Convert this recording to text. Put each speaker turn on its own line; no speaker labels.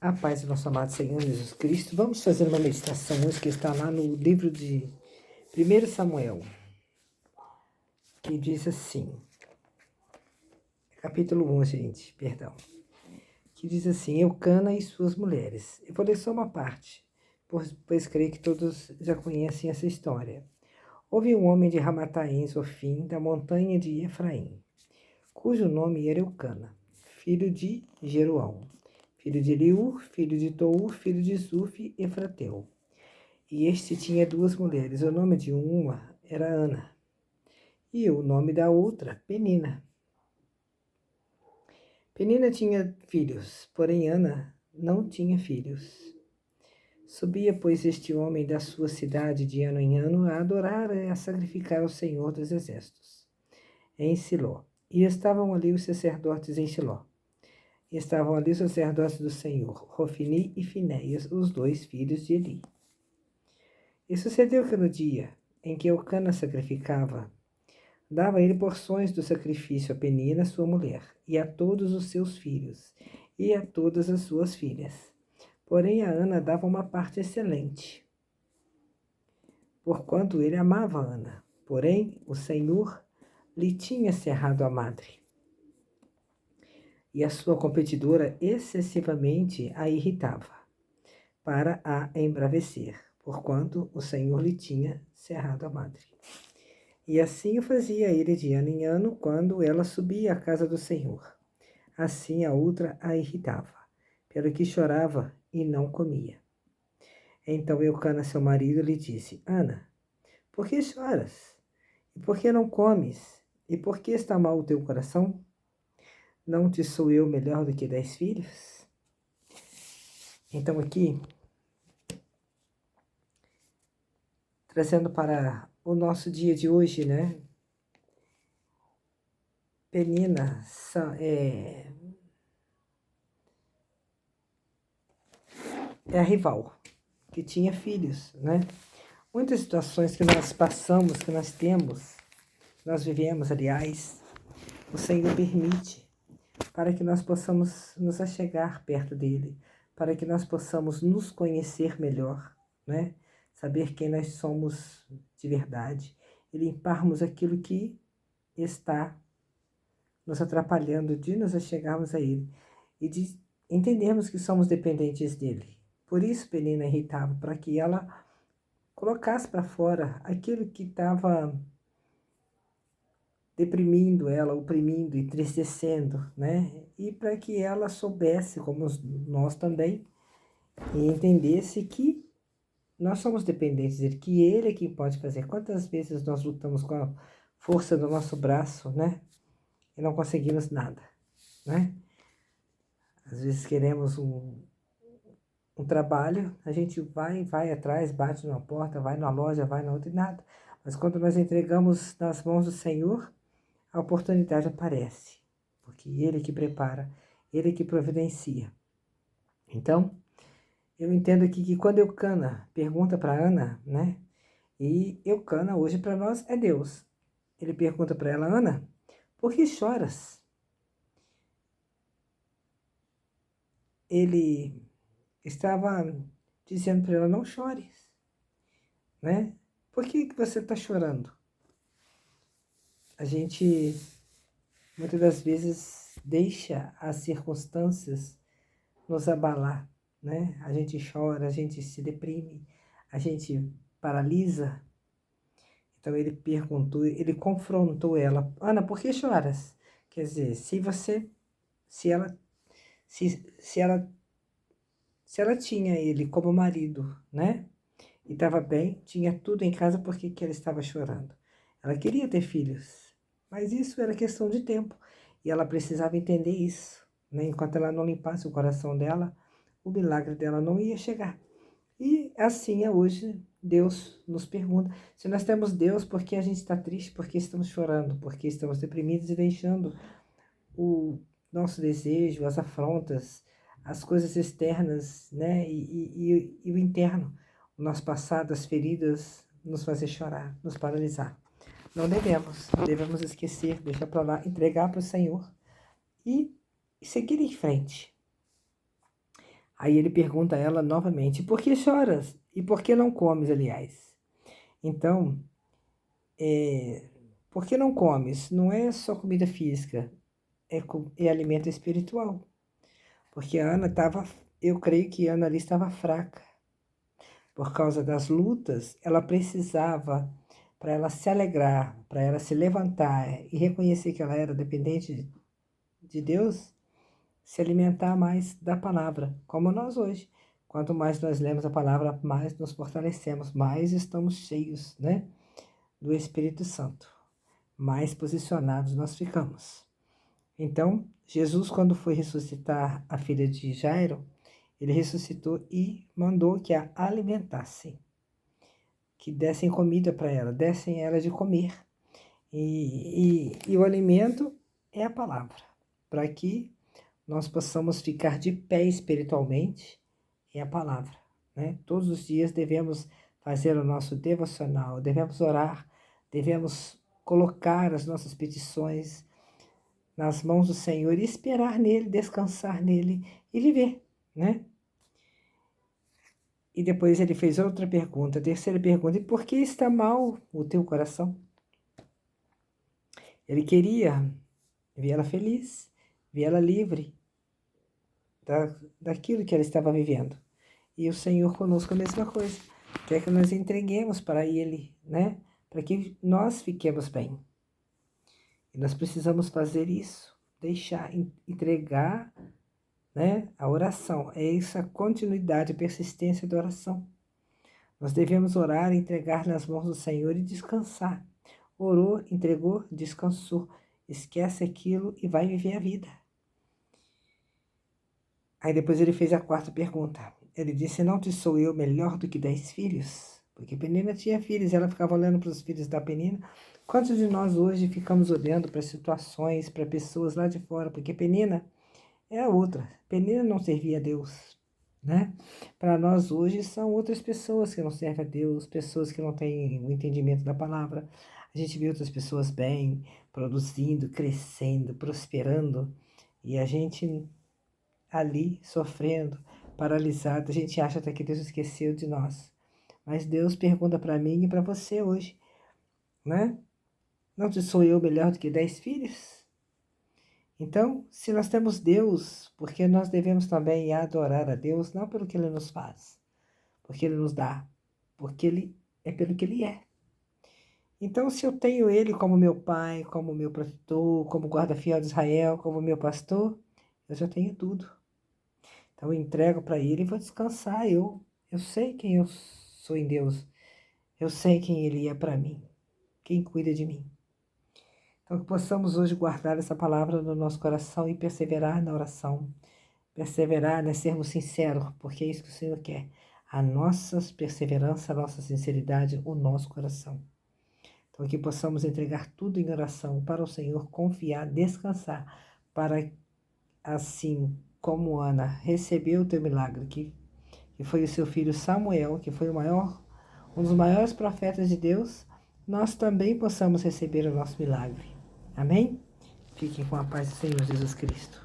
A paz do nosso amado Senhor Jesus Cristo. Vamos fazer uma meditação hoje que está lá no livro de 1 Samuel, que diz assim, capítulo 1, gente, perdão, que diz assim, Eucana e suas mulheres. Eu vou ler só uma parte, pois creio que todos já conhecem essa história. Houve um homem de Ramataim, Zofim, da montanha de Efraim, cujo nome era Eucana, filho de Jeroão, filho de Eliú, filho de Tou, filho de Zuf, Efrateu. E este tinha duas mulheres. O nome de uma era Ana, e o nome da outra, Penina. Penina tinha filhos, porém Ana não tinha filhos. Subia, pois, este homem da sua cidade de ano em ano a adorar e a sacrificar ao Senhor dos Exércitos, em Siló. E estavam ali os sacerdotes em Siló. Estavam ali os sacerdotes do Senhor, Rofini e Finéias, os dois filhos de Eli. E sucedeu que no dia em que Eucana sacrificava, dava ele porções do sacrifício a Penina, sua mulher, e a todos os seus filhos, e a todas as suas filhas. Porém a Ana dava uma parte excelente, porquanto ele amava Ana. Porém o Senhor lhe tinha cerrado a madre. E a sua competidora excessivamente a irritava, para a embravecer, porquanto o Senhor lhe tinha cerrado a madre. E assim o fazia ele de ano em ano, quando ela subia à casa do Senhor. Assim a outra a irritava, pelo que chorava e não comia. Então Eucana, seu marido, lhe disse, Ana, por que choras? E por que não comes? E por que está mal o teu coração? Não te sou eu melhor do que 10 filhos? Então aqui, trazendo para o nosso dia de hoje, né? Penina é a rival, que tinha filhos, né? Muitas situações que nós passamos, que nós temos, nós vivemos, aliás, o Senhor permite para que nós possamos nos achegar perto dele, para que nós possamos nos conhecer melhor, né? Saber quem nós somos de verdade e limparmos aquilo que está nos atrapalhando de nos achegarmos a ele e de entendermos que somos dependentes dele. Por isso Penina irritava, para que ela colocasse para fora aquilo que estava deprimindo ela, oprimindo, entristecendo, né? E para que ela soubesse, como nós também, e entendesse que nós somos dependentes dele, que ele é quem pode fazer. Quantas vezes nós lutamos com a força do nosso braço, né? E não conseguimos nada, né? Às vezes queremos um trabalho, a gente vai atrás, bate numa porta, vai numa loja, vai na outra e nada. Mas quando nós entregamos nas mãos do Senhor, a oportunidade aparece, porque Ele que prepara, Ele que providencia. Então, eu entendo aqui que quando Eucana pergunta para Ana, né? E Eucana hoje para nós é Deus. Ele pergunta para ela, Ana, por que choras? Ele estava dizendo para ela, não chores, né? Por que você está chorando? A gente, muitas das vezes, deixa as circunstâncias nos abalar, né? A gente chora, a gente se deprime, a gente paralisa. Então ele perguntou, ele confrontou ela, Ana, por que choras? Quer dizer, se ela tinha ele como marido, né? E estava bem, tinha tudo em casa, por que ela estava chorando? Ela queria ter filhos, mas isso era questão de tempo. E ela precisava entender isso, né? Enquanto ela não limpasse o coração dela, o milagre dela não ia chegar. E assim é hoje, Deus nos pergunta, se nós temos Deus, por que a gente está triste? Por que estamos chorando? Por que estamos deprimidos e deixando o nosso desejo, as afrontas, as coisas externas, né? E o interno, o nosso passado, as feridas, nos fazer chorar, nos paralisar. Não devemos esquecer, deixar para lá, entregar para o Senhor e seguir em frente. Aí ele pergunta a ela novamente: por que choras? E por que não comes, aliás? Então, por que não comes? Não é só comida física, é alimento espiritual. Porque a Ana estava, eu creio que a Ana ali estava fraca. Por causa das lutas, ela precisava, para ela se alegrar, para ela se levantar e reconhecer que ela era dependente de Deus, se alimentar mais da palavra, como nós hoje. Quanto mais nós lemos a palavra, mais nos fortalecemos, mais estamos cheios, né, do Espírito Santo, mais posicionados nós ficamos. Então, Jesus, quando foi ressuscitar a filha de Jairo, ele ressuscitou e mandou que a alimentassem, que dessem comida para ela, dessem ela de comer. E o alimento é a palavra, para que nós possamos ficar de pé espiritualmente, é a palavra, né? Todos os dias devemos fazer o nosso devocional, devemos orar, devemos colocar as nossas petições nas mãos do Senhor e esperar nele, descansar nele e viver, né? E depois ele fez outra pergunta, a terceira pergunta: e por que está mal o teu coração? Ele queria ver ela feliz, ver ela livre daquilo que ela estava vivendo. E o Senhor conosco a mesma coisa. Quer que nós entreguemos para Ele, né? Para que nós fiquemos bem. E nós precisamos fazer isso, deixar, entregar, né? A oração é essa continuidade, persistência da oração. Nós devemos orar, entregar nas mãos do Senhor e descansar. Orou, entregou, descansou. Esquece aquilo e vai viver a vida. Aí depois ele fez a quarta pergunta. Ele disse: não te sou eu melhor do que 10 filhos? Porque Penina tinha filhos, ela ficava olhando para os filhos da Penina. Quantos de nós hoje ficamos olhando para situações, para pessoas lá de fora? Porque Penina é a outra. Penina não servia a Deus, né? Para nós hoje são outras pessoas que não servem a Deus, pessoas que não têm o entendimento da palavra. A gente vê outras pessoas bem, produzindo, crescendo, prosperando, e a gente ali sofrendo, paralisado, a gente acha até que Deus esqueceu de nós. Mas Deus pergunta para mim e para você hoje, né? Não te sou eu melhor do que 10 filhos? Então, se nós temos Deus, porque nós devemos também adorar a Deus, não pelo que Ele nos faz, porque Ele nos dá, porque Ele é pelo que Ele é. Então, se eu tenho Ele como meu Pai, como meu protetor, como guarda-fiel de Israel, como meu pastor, eu já tenho tudo. Então, eu entrego para Ele e vou descansar. Eu sei quem eu sou em Deus. Eu sei quem Ele é para mim, quem cuida de mim. Então, que possamos hoje guardar essa palavra no nosso coração e perseverar na oração. Perseverar, né? Sermos sinceros, porque é isso que o Senhor quer. A nossa perseverança, a nossa sinceridade, o nosso coração. Então, que possamos entregar tudo em oração para o Senhor, confiar, descansar, para assim como Ana recebeu o teu milagre, que foi o seu filho Samuel, que foi um dos maiores profetas de Deus, nós também possamos receber o nosso milagre. Amém? Fiquem com a paz do Senhor Jesus Cristo.